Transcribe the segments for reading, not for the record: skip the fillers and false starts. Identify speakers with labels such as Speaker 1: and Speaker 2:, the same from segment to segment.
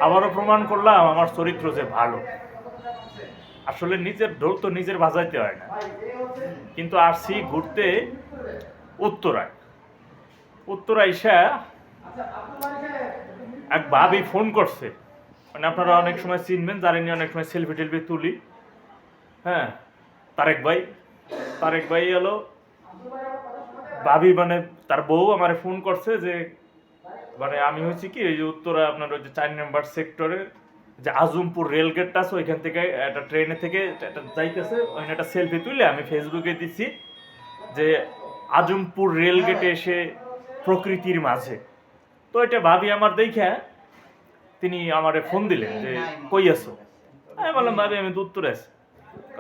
Speaker 1: আবারও প্রমাণ করলাম আমার চরিত্র যে ভালো। আসলে নিজের ঢোল তো নিজের বাজাইতে হয় না। কিন্তু আসছি ঘুরতে উত্তরায়। উত্তরায় এসে এক ভাবি ফোন করছে, মানে আপনারা অনেক সময় চিনবেন, যারা নিয়ে অনেক সময় সেলফি টেলফি তুলি। হ্যাঁ, তারেক ভাই এলো ভাবি, মানে তার বউ আমার ফোন করছে যে মানে আমি হয়েছি কি ওই যে উত্তরা আপনার ওই যে 4 নম্বর সেক্টরে যে আজমপুর রেলগেটটা আছে ওইখান থেকে একটা ট্রেনে থেকে একটা যাইতেছে, ওইখানে একটা সেলফি তুলে আমি ফেসবুকে দিছি যে আজমপুর রেলগেটে এসে প্রকৃতির মাঝে। তো এটা ভাবি আমার দেখে তিনি আমারে ফোন দিলেন যে কই আছো। আমি বললাম ভাবি আমি তো উত্তরে আছি।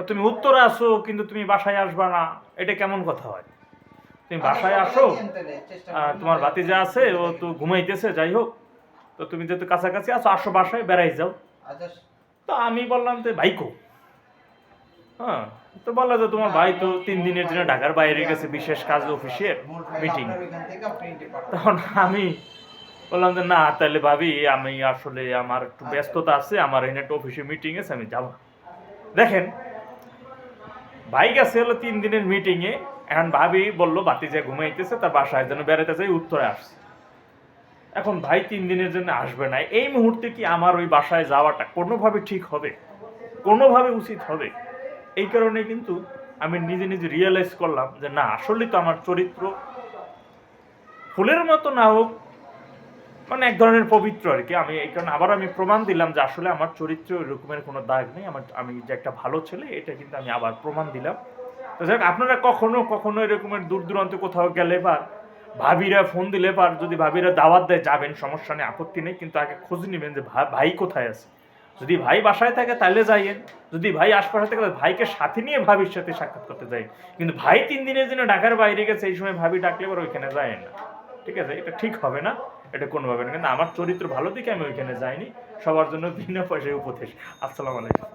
Speaker 1: তুমি উত্তরে আসো কিন্তু তুমি বাসায় আসবা না, এটা কেমন কথা হয়? তুমি বাসায় আসো, তোমার ভাতিজা আছে ও তো ঘুমাইতেছে, যাই হোক, তো তুমি যেহেতু কাছাকাছি আছো আসো বাসায় বেড়াই যাও। তো আমি বললাম যে ভাইকো, হ্যাঁ, তো বললো যে তোমার ভাই তো 3 দিনের জন্য ঢাকার বাইরে গেছে বিশেষ কাজ অফিসের মিটিং। তখন আমি বললাম যে না তাহলে ভাবি আমি আসলে আমার একটু ব্যস্ততা আছে, আমার এখানে একটা অফিসে মিটিং আছে, আমি যাব। দেখেন ভাই গেছে হলো 3 দিনের মিটিং এ, এখন ভাবি বললো ভাতিজা ঘুমাইতেছে, তার বাসায় যেন বেড়াতে যাই, উত্তরে আসছে। এখন ভাই 3 দিনের জন্য আসবে না, এই মুহূর্তে কি আমার ওই বাসায় যাওয়াটা কোনোভাবে ঠিক হবে, কোনোভাবে উচিত হবে? এই কারণে কিন্তু আমি নিজে নিজে রিয়েলাইজ করলাম যে না আসলেই তো আমার চরিত্র ফুলের মতো না হোক, মানে এক ধরনের পবিত্র আর কি। আমি এই কারণে আবার আমি প্রমাণ দিলাম যে আসলে আমার চরিত্রে ওই রকমের কোনো দাগ নেই, আমি যে একটা ভালো ছেলে এটা কিন্তু আমি আবার প্রমাণ দিলাম। তো যাই হোক, আপনারা কখনো কখনো এরকমের দূর দূরান্তে কোথাও গেলে বা ভাবিরা ফোন দিলে বা যদি ভাবিরা দাওয়াত দেয় যাবেন, সমস্যা নেই, আপত্তি নেই, কিন্তু আগে খোঁজ নেবেন যে ভাই কোথায় আছে। যদি ভাই বাসায় থাকে তাহলে যাইয়েন, যদি ভাই আশপাশে থাকে ভাইকে সাথে নিয়ে ভাবির সাথে সাক্ষাৎ করতে যাই। কিন্তু ভাই 3 দিনের জন্য ঢাকার বাইরে গেছে, এই সময় ভাবি ডাকলে এবার ওইখানে যায়েন না, ঠিক আছে? এটা ঠিক হবে না, এটা কোনোভাবে না। কিন্তু আমার চরিত্র ভালো দিকে আমি ওইখানে যাইনি। সবার জন্য বিনা পয়সায় উপদেশ। আসসালামু আলাইকুম।